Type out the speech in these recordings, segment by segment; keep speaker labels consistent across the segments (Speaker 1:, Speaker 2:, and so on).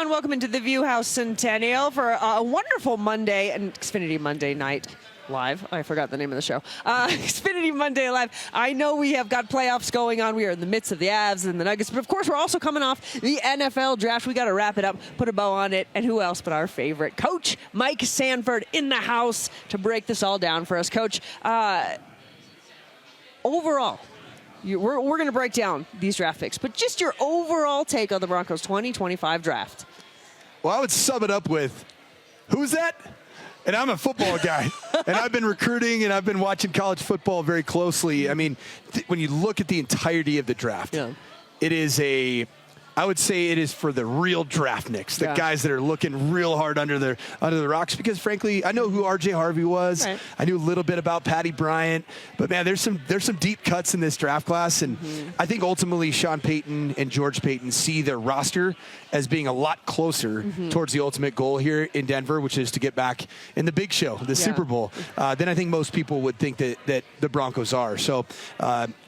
Speaker 1: everyone. Welcome into the View House Centennial for a wonderful Monday and Xfinity Monday night live. I forgot the name of the show. Xfinity Monday Live. I know we have got playoffs going on. We are in the midst of the Avs and the Nuggets, but of course we're also coming off the NFL draft. We got to wrap it up, put a bow on it, and who else but our favorite Coach Mike Sanford in the house to break this all down for us. Coach, overall, we're going to break down these draft picks, but just your overall take on the Broncos 2025 draft.
Speaker 2: Well, I would sum it up with, who's that? And I'm a football guy, and I've been recruiting, and I've been watching college football very closely. I mean, when you look at the entirety of the draft, it is I would say it is for the real draftniks, the guys that are looking real hard under the rocks. Because frankly, I know who R.J. Harvey was. Right. I knew a little bit about Patty Bryant, but man, there's some deep cuts in this draft class, and I think ultimately Sean Payton and George Payton see their roster as being a lot closer towards the ultimate goal here in Denver, which is to get back in the big show, the Super Bowl, than I think most people would think that the Broncos are. So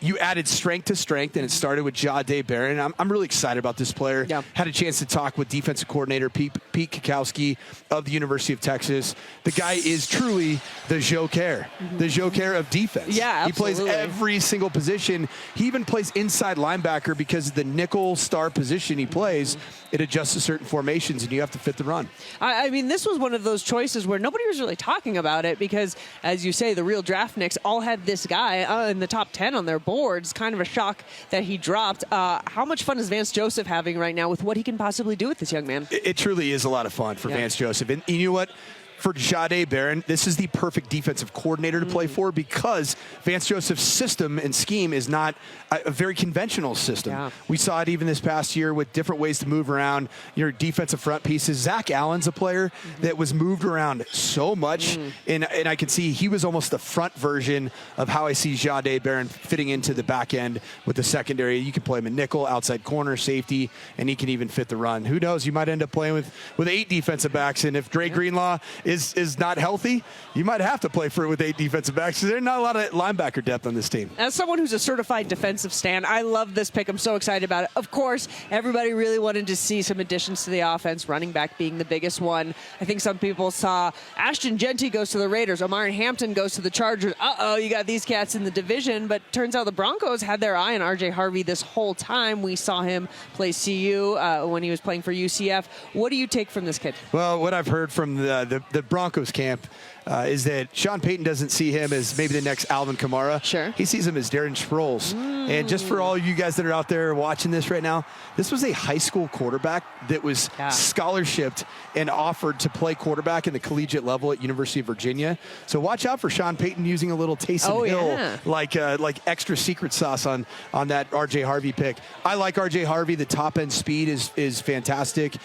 Speaker 2: you added strength to strength, and it started with Shedeur Sanders. I'm really excited about this player. Had a chance to talk with defensive coordinator Pete Kwiatkowski of the University of Texas. The guy is truly the Joker, the Joker of defense. Yeah, absolutely. He plays every single position. He even plays inside linebacker because of the nickel star position he plays. It adjusts to certain formations, and you have to fit the run.
Speaker 1: I mean, this was one of those choices where nobody was really talking about it because, as you say, the real draftniks all had this guy in the top 10 on their boards. Kind of a shock that he dropped. How much fun is Vance Joseph having right now with what he can possibly do with this young man?
Speaker 2: It truly is a lot of fun for Vance Joseph. And you know what? For Shedeur Sanders, this is the perfect defensive coordinator to play for because Vance Joseph's system and scheme is not a very conventional system. We saw it even this past year with different ways to move around your defensive front pieces. Zach Allen's a player that was moved around so much, and I can see he was almost the front version of how I see Shedeur Sanders fitting into the back end with the secondary. You can play him a nickel, outside corner, safety, and he can even fit the run. Who knows? You might end up playing with 8 defensive backs, and if Dre Greenlaw is not healthy, you might have to play for it with 8 defensive backs. There's not a lot of linebacker depth on this team.
Speaker 1: As someone who's a certified defensive stand, I love this pick. I'm so excited about it. Of course, everybody really wanted to see some additions to the offense, running back being the biggest one. I think some people saw Ashton Jeanty goes to the Raiders, Omari Hampton goes to the Chargers. You got these cats in the division, but turns out the Broncos had their eye on R.J. Harvey this whole time. We saw him play CU when he was playing for UCF. What do you take from this kid?
Speaker 2: Well, what I've heard from the Broncos camp is that Sean Payton doesn't see him as maybe the next Alvin Kamara.
Speaker 1: Sure.
Speaker 2: He sees him as Darren Sproles. And just for all you guys that are out there watching this right now, this was a high school quarterback that was scholarshiped and offered to play quarterback in the collegiate level at University of Virginia. So watch out for Sean Payton using a little Taysom Hill like extra secret sauce on that R.J. Harvey pick. I like R.J. Harvey. The top end speed is fantastic.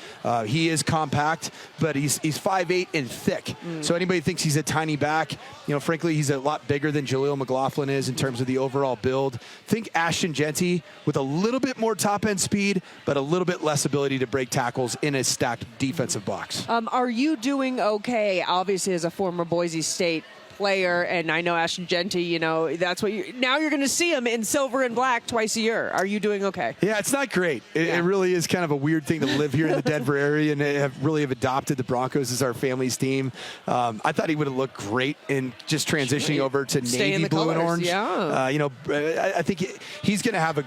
Speaker 2: He is compact, but he's 5'8" and thick. So anybody thinks he's a tiny back, frankly, he's a lot bigger than Jaleel McLaughlin is in terms of the overall build. Think Ashton Jeanty with a little bit more top-end speed, but a little bit less ability to break tackles in a stacked defensive box.
Speaker 1: Are you doing okay, obviously, as a former Boise State player, and I know Ashton Jeanty, that's what now you're going to see him in silver and black twice a year. Are you doing okay?
Speaker 2: Yeah, it's not great. It really is kind of a weird thing to live here in the Denver area and have adopted the Broncos as our family's team. I thought he would have looked great in just transitioning over to navy blue and orange. I think he's going to have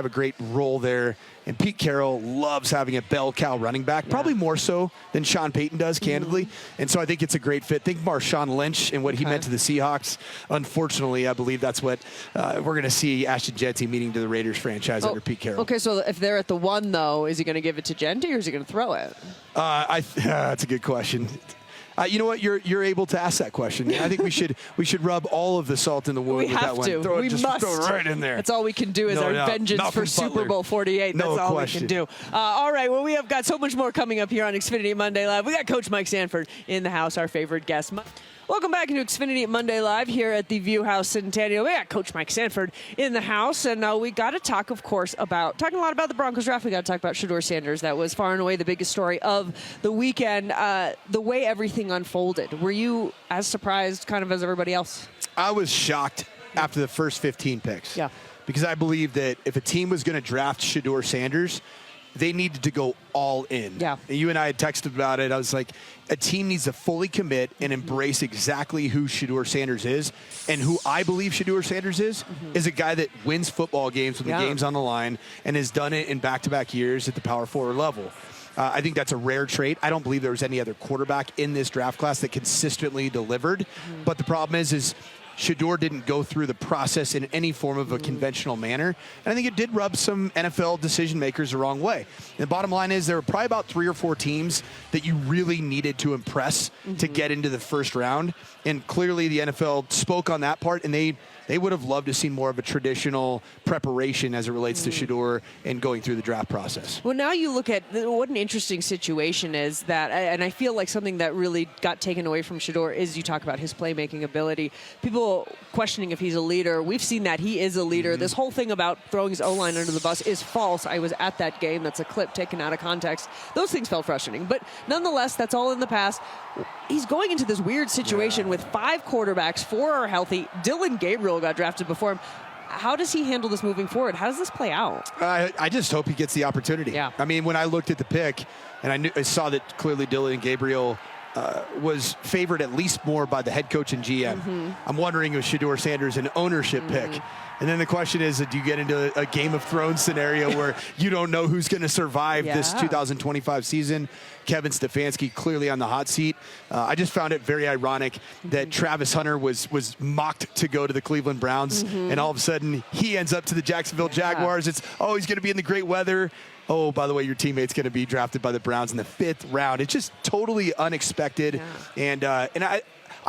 Speaker 2: a great role there. And Pete Carroll loves having a bell cow running back, probably more so than Sean Payton does, candidly. And so I think it's a great fit. Think Marshawn Lynch and what he meant to the Seahawks. Unfortunately, I believe that's what we're going to see Ashton Jeanty meeting to the Raiders franchise under Pete Carroll.
Speaker 1: Okay, so if they're at the 1, though, is he going to give it to Jeanty or is he going to throw it?
Speaker 2: That's a good question. You know what? You're able to ask that question. I think we should rub all of the salt in the wound with that one.
Speaker 1: We must.
Speaker 2: Throw it right in there.
Speaker 1: That's all we can do is our vengeance for Super Bowl 48. That's all we can do. All right. Well, we have got so much more coming up here on Xfinity Monday Live. We got Coach Mike Sanford in the house, our favorite guest. Welcome back into Xfinity Monday Live here at the View House Centennial. We got Coach Mike Sanford in the house, and we got to talk, of course, talking a lot about the Broncos draft. We got to talk about Shadur Sanders. That was far and away the biggest story of the weekend. The way everything unfolded. Were you as surprised, kind of, as everybody else?
Speaker 2: I was shocked after the first 15 picks. Yeah. Because I believe that if a team was going to draft Shedeur Sanders, they needed to go all in.
Speaker 1: Yeah.
Speaker 2: And you and I had texted about it. I was like, a team needs to fully commit and embrace exactly who Shedeur Sanders is. And who I believe Shedeur Sanders is a guy that wins football games when the game's on the line and has done it in back-to-back years at the power forward level. I think that's a rare trait. I don't believe there was any other quarterback in this draft class that consistently delivered. But the problem is Shedeur didn't go through the process in any form of a conventional manner. And I think it did rub some NFL decision makers the wrong way. And the bottom line is there were probably about 3 or 4 teams that you really needed to impress to get into the first round. And clearly the NFL spoke on that part, and they would have loved to see more of a traditional preparation as it relates to Shedeur and going through the draft process.
Speaker 1: Well, now you look at what an interesting situation is that, and I feel like something that really got taken away from Shedeur is you talk about his playmaking ability. People questioning if he's a leader. We've seen that he is a leader. This whole thing about throwing his O-line under the bus is false. I was at that game. That's a clip taken out of context. Those things felt frustrating. But nonetheless, that's all in the past. He's going into this weird situation with 5 quarterbacks, 4 are healthy. Dylan Gabriel got drafted before him. How does he handle this moving forward? How does this play out?
Speaker 2: I just hope he gets the opportunity.
Speaker 1: Yeah.
Speaker 2: I mean, when I looked at the pick, and I saw that clearly Dylan Gabriel was favored at least more by the head coach and GM. I'm wondering if Shadur Sanders an ownership pick. And then the question is, do you get into a Game of Thrones scenario where you don't know who's going to survive this 2025 season? Kevin Stefanski clearly on the hot seat. I just found it very ironic that Travis Hunter was mocked to go to the Cleveland Browns, and all of a sudden he ends up to the Jacksonville Jaguars. It's, he's going to be in the great weather. Oh, by the way, your teammate's going to be drafted by the Browns in the 5th round. It's just totally unexpected. And I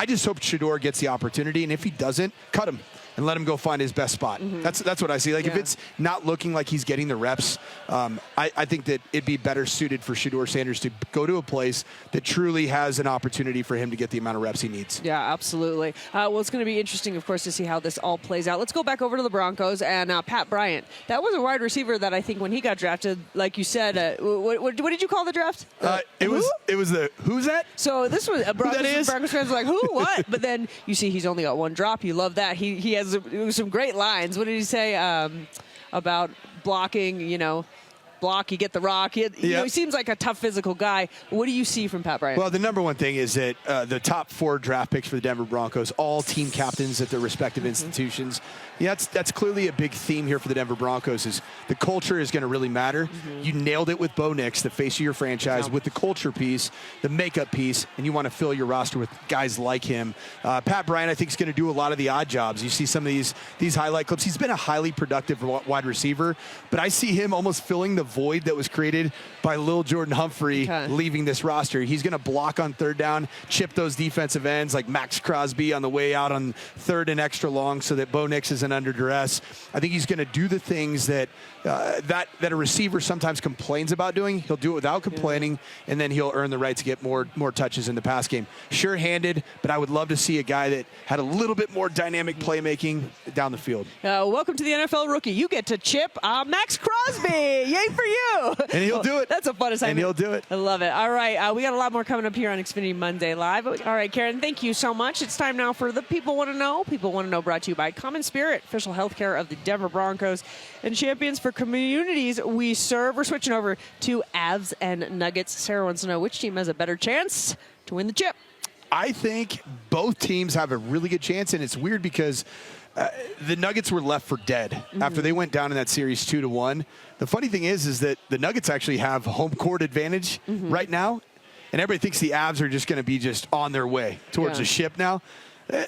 Speaker 2: just hope Shedeur gets the opportunity, and if he doesn't, cut him and let him go find his best spot. That's what I see. Like, if it's not looking like he's getting the reps, I think that it'd be better suited for Shedeur Sanders to go to a place that truly has an opportunity for him to get the amount of reps he needs. Yeah,
Speaker 1: absolutely. Well, it's going to be interesting, of course, to see how this all plays out. Let's go back over to the Broncos and Pat Bryant. That was a wide receiver that I think when he got drafted, like you said, what did you call the draft?
Speaker 2: It was the who's that?
Speaker 1: So this was Broncos fans were like, who, what? But then you see he's only got 1 drop. You love that. He has some great lines. What did he say about blocking, block, you get the rock. He seems like a tough physical guy. What do you see from Pat Bryant?
Speaker 2: Well, the number one thing is that the top 4 draft picks for the Denver Broncos, all team captains at their respective institutions. Yeah, that's clearly a big theme here for the Denver Broncos is the culture is going to really matter. You nailed it with Bo Nix, the face of your franchise, with the culture piece, the makeup piece, and you want to fill your roster with guys like him. Pat Bryant, I think, is going to do a lot of the odd jobs. You see some of these highlight clips. He's been a highly productive wide receiver, but I see him almost filling the void that was created by Lil Jordan Humphrey leaving this roster. He's going to block on 3rd down, chip those defensive ends like Max Crosby on the way out on 3rd and extra long so that Bo Nix isn't under duress. I think he's going to do the things that a receiver sometimes complains about doing. He'll do it without complaining, and then he'll earn the right to get more touches in the pass game. Sure-handed, but I would love to see a guy that had a little bit more dynamic playmaking down the field.
Speaker 1: Welcome to the NFL rookie. You get to chip Max Crosby. Yay for you.
Speaker 2: And he'll do it.
Speaker 1: That's a fun assignment.
Speaker 2: And he'll do it.
Speaker 1: I love it. All right. We got a lot more coming up here on Xfinity Monday Live. All right, Karen, thank you so much. It's time now for the People Want to Know. People Want to Know brought to you by Common Spirit, official healthcare of the Denver Broncos and champions for communities we serve. We're switching over to Avs and Nuggets. Sarah wants to know which team has a better chance to win the chip.
Speaker 2: I think both teams have a really good chance, and it's weird because the Nuggets were left for dead after they went down in that series 2-1. The funny thing is that the Nuggets actually have home court advantage right now, and everybody thinks the Avs are just going to be just on their way towards the ship now.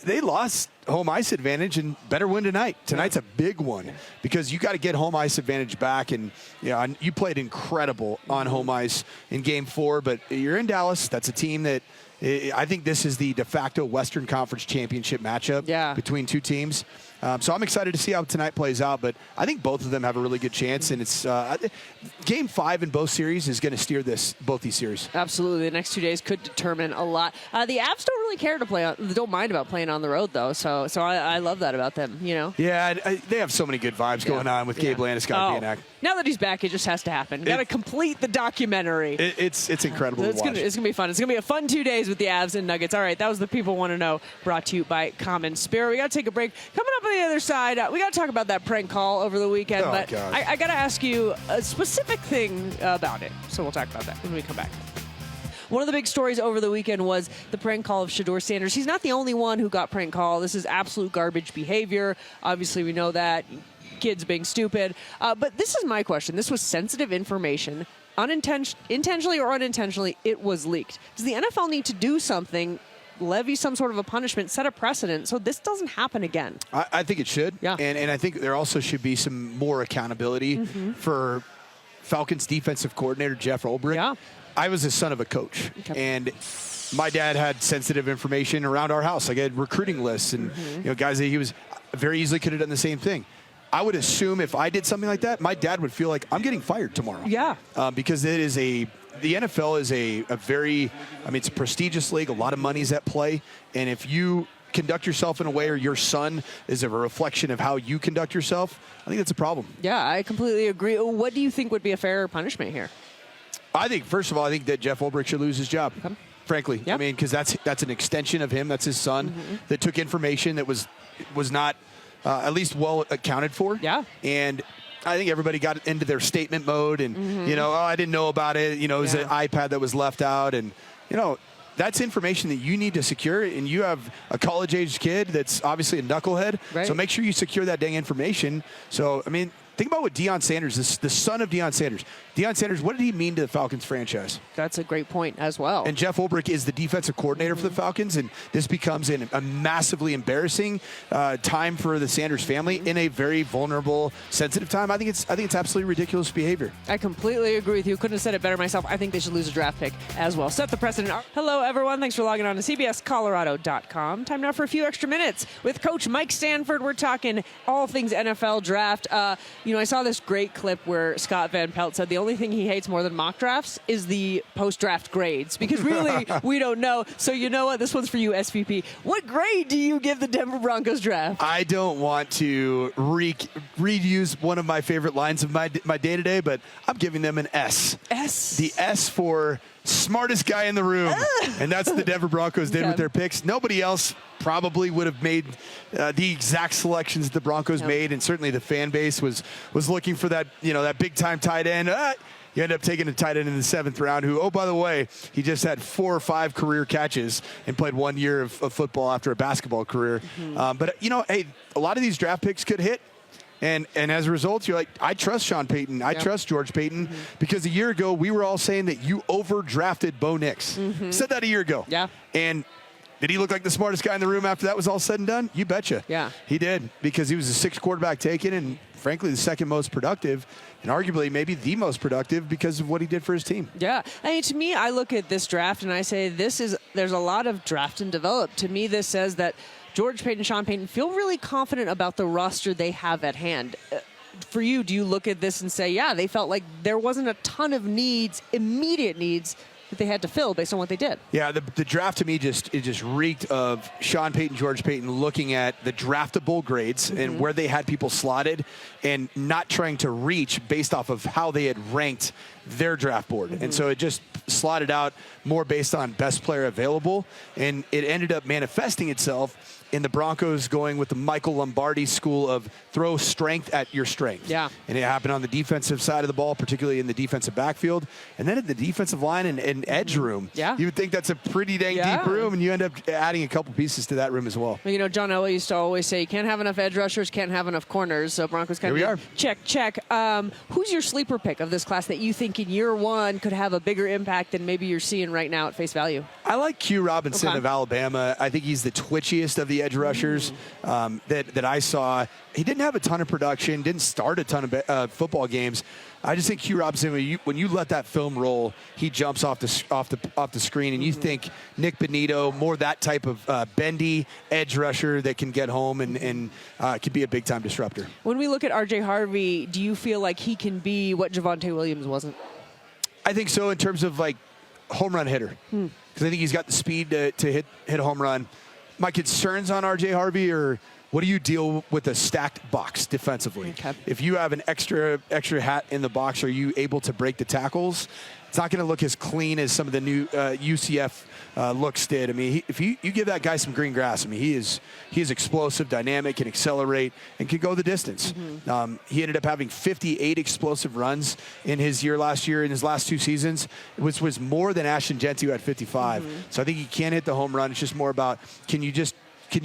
Speaker 2: They lost home ice advantage and better win tonight. Tonight's a big one because you got to get home ice advantage back. And you played incredible on home ice in Game 4, but you're in Dallas. That's a team that I think this is the de facto Western Conference Championship matchup between 2 teams. So I'm excited to see how tonight plays out, but I think both of them have a really good chance, and it's Game 5 in both series is going to steer both these series.
Speaker 1: Absolutely. The next 2 days could determine a lot. The Avs don't really care to don't mind about playing on the road, though, so So I love that about them, you know?
Speaker 2: Yeah, they have so many good vibes going on with Gabe Landeskog being active.
Speaker 1: Now that he's back, it just has to happen. Got to complete the documentary.
Speaker 2: It's incredible to watch.
Speaker 1: It's going to be fun. It's going to be a fun 2 days with the Avs and Nuggets. All right, that was the People Want to Know, brought to you by Common Spirit. We got to take a break. Coming up on the other side, we got to talk about that prank call over the weekend. But I got to ask you a specific thing about it. So we'll talk about that when we come back. One of the big stories over the weekend was the prank call of Shadur Sanders. He's not the only one who got prank called. This is absolute garbage behavior. Obviously, we know that. Kids being stupid. But this is my question. This was sensitive information. Intentionally or unintentionally, it was leaked. Does the NFL need to do something, levy some sort of a punishment, set a precedent so this doesn't happen again?
Speaker 2: I think it should.
Speaker 1: Yeah.
Speaker 2: And I think there also should be some more accountability for Falcons defensive coordinator Jeff Ulbrich.
Speaker 1: Yeah.
Speaker 2: I was the son of a coach, and my dad had sensitive information around our house. Like I had recruiting lists and guys that he was very easily could have done the same thing. I would assume if I did something like that, my dad would feel like I'm getting fired tomorrow.
Speaker 1: Yeah.
Speaker 2: Because the NFL is a very, it's a prestigious league. A lot of money's at play. And if you conduct yourself in a way or your son is a reflection of how you conduct yourself, I think that's a problem.
Speaker 1: Yeah, I completely agree. What do you think would be a fair punishment here?
Speaker 2: I think, first of all, that Jeff Ulbrich should lose his job. Okay. Frankly. Yep. Because that's an extension of him. That's his son that took information that was not at least well accounted for.
Speaker 1: Yeah.
Speaker 2: And I think everybody got into their statement mode and, I didn't know about it. It was an iPad that was left out. And, that's information that you need to secure. And you have a college-aged kid that's obviously a knucklehead. Right. So make sure you secure that dang information. So, think about what Deion Sanders, the son of Deion Sanders. Deion Sanders, what did he mean to the Falcons franchise?
Speaker 1: That's a great point as well.
Speaker 2: And Jeff Ulbrich is the defensive coordinator for the Falcons, and this becomes a massively embarrassing time for the Sanders family in a very vulnerable, sensitive time. I think it's absolutely ridiculous behavior.
Speaker 1: I completely agree with you. Couldn't have said it better myself. I think they should lose a draft pick as well. Set the precedent. Hello, everyone. Thanks for logging on to CBSColorado.com. Time now for a few extra minutes with Coach Mike Sanford. We're talking all things NFL draft. I saw this great clip where Scott Van Pelt said the only thing he hates more than mock drafts is the post-draft grades, because really we don't know. So you know what? This one's for you, SVP. What grade do you give the Denver Broncos draft?
Speaker 2: I don't want to reuse one of my favorite lines of my day-to-day, but I'm giving them an S.
Speaker 1: S?
Speaker 2: The S for smartest guy in the room. And that's what the Denver Broncos did with their picks. Nobody else probably would have made the exact selections that the Broncos made, and certainly the fan base was looking for that, that big-time tight end. You end up taking a tight end in the 7th round who, oh, by the way, he just had 4 or 5 career catches and played 1 year of football after a basketball career. But, hey, a lot of these draft picks could hit. And as a result, you're like, I trust Sean Payton. I trust George Payton. Because a year ago, we were all saying that you overdrafted Bo Nix. Said that a year ago.
Speaker 1: Yeah.
Speaker 2: And did he look like the smartest guy in the room after that was all said and done? You betcha.
Speaker 1: Yeah.
Speaker 2: He did, because he was the 6th quarterback taken and, frankly, the 2nd most productive, and arguably maybe the most productive because of what he did for his team.
Speaker 1: Yeah. To me, I look at this draft and I say there's a lot of draft and develop. To me, this says that George Payton, Sean Payton feel really confident about the roster they have at hand. For you, do you look at this and say, yeah, they felt like there wasn't a ton of immediate needs that they had to fill based on what they did?
Speaker 2: Yeah, the draft to me just reeked of Sean Payton, George Payton looking at the draftable grades and where they had people slotted and not trying to reach based off of how they had ranked their draft board. And so it just slotted out more based on best player available, and it ended up manifesting itself in the Broncos going with the Michael Lombardi school of throw strength at your strength.
Speaker 1: Yeah.
Speaker 2: And it happened on the defensive side of the ball, particularly in the defensive backfield. And then at the defensive line and edge room.
Speaker 1: Yeah.
Speaker 2: You would think that's a pretty dang deep room, and you end up adding a couple pieces to that room as well.
Speaker 1: John Elway used to always say, you can't have enough edge rushers, can't have enough corners. So Broncos kind of check. Who's your sleeper pick of this class that you think in year one could have a bigger impact than maybe you're seeing right now at face value?
Speaker 2: I like Q Robinson of Alabama. I think he's the twitchiest of the edge rushers that I saw. He didn't have a ton of production, didn't start a ton of football games. I just think Q Robinson, when you let that film roll, he jumps off the screen, and you think Nick Benito, more that type of bendy edge rusher that can get home and could be a big time disruptor.
Speaker 1: When we look at R.J. Harvey, do you feel like he can be what Javonte Williams wasn't?
Speaker 2: I think so, in terms of like home run hitter, because I think he's got the speed to hit a home run. my concerns on R.J. Harvey are, what do you deal with a stacked box defensively?
Speaker 1: Okay.
Speaker 2: If you have an extra hat in the box, are you able to break the tackles? It's not going to look as clean as some of the new UCF looks did. I mean, if you give that guy some green grass, I mean, he is explosive, dynamic, can accelerate, and can go the distance. Mm-hmm. He ended up having 58 explosive runs in his year last year, in his last 2 seasons, which was more than Ashton Genty, who had 55. Mm-hmm. So I think he can hit the home run. It's just more about, can you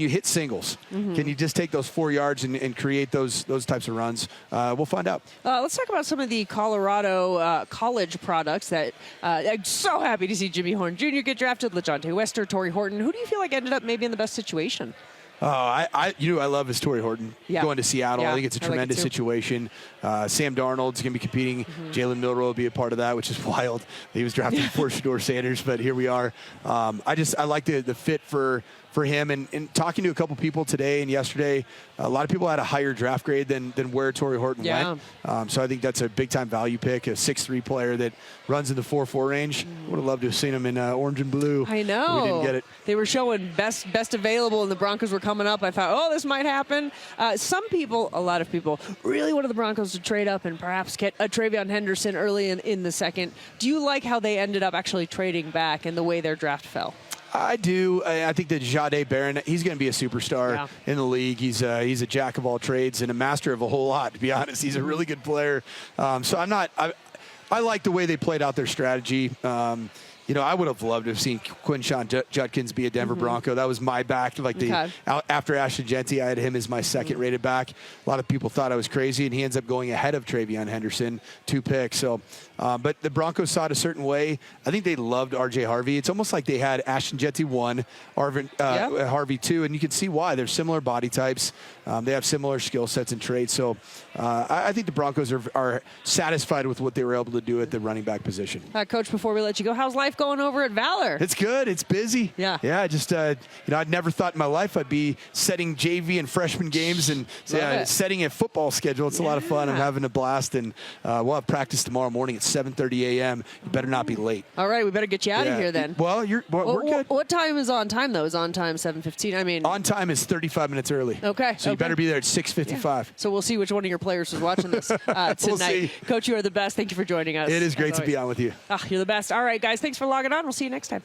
Speaker 2: hit singles? Mm-hmm. Can you just take those 4 yards and create those types of runs? We'll find out.
Speaker 1: Let's talk about some of the Colorado college products that I'm so happy to see Jimmy Horn Jr. get drafted, LaJohntay Wester, Torrey Horton. Who do you feel like ended up maybe in the best situation?
Speaker 2: I love is Torrey Horton going to Seattle.
Speaker 1: Yeah,
Speaker 2: I think it's a tremendous situation. Sam Darnold's going to be competing. Mm-hmm. Jalen Milroe will be a part of that, which is wild. He was drafted before Shedeur Sanders, but here we are. I like the fit for him, and talking to a couple people today and yesterday, a lot of people had a higher draft grade than where Torrey Horton went. So I think that's a big-time value pick, a 6'3" player that runs in the 4.4 range. Would have loved to have seen him in orange and blue.
Speaker 1: I know.
Speaker 2: We didn't get it.
Speaker 1: They were showing best available, and the Broncos were coming up. I thought, this might happen. A lot of people, really wanted the Broncos to trade up and perhaps get a Travion Henderson early in the second. Do you like how they ended up actually trading back and the way their draft fell?
Speaker 2: I do. I think that Jahdae Barron, he's going to be a superstar in the league. He's a jack of all trades and a master of a whole lot, to be honest. He's a really good player. So I like the way they played out their strategy. I would have loved to have seen Quinshon Judkins be a Denver Bronco. That was my back. After Ashton Genty, I had him as my second rated back. A lot of people thought I was crazy, and he ends up going ahead of Travion Henderson, 2 picks. So, but the Broncos saw it a certain way. I think they loved R.J. Harvey. It's almost like they had Ashton Genty 1, Harvey 2, and you can see why. They're similar body types. They have similar skill sets and traits. So I think the Broncos are satisfied with what they were able to do at the running back position.
Speaker 1: Coach, before we let you go, how's life going over at Valor?
Speaker 2: It's good. It's busy.
Speaker 1: Yeah.
Speaker 2: Yeah. Just I'd never thought in my life I'd be setting JV and freshman games and setting a football schedule. It's a lot of fun. I'm having a blast, and we'll have practice tomorrow morning at 7:30 a.m. You better not be late.
Speaker 1: All right, we better get you out of here then.
Speaker 2: Well, we're good.
Speaker 1: What time is on time though? Is on time 7:15? I mean,
Speaker 2: on time is 35 minutes early.
Speaker 1: Okay.
Speaker 2: So you better be there at 6:55. Yeah.
Speaker 1: So we'll see which one of your players is watching this tonight.
Speaker 2: We'll see.
Speaker 1: Coach, you are the best. Thank you for joining us.
Speaker 2: It is great to be on with you.
Speaker 1: You're the best. All right, guys. Thanks for logging on. We'll see you next time.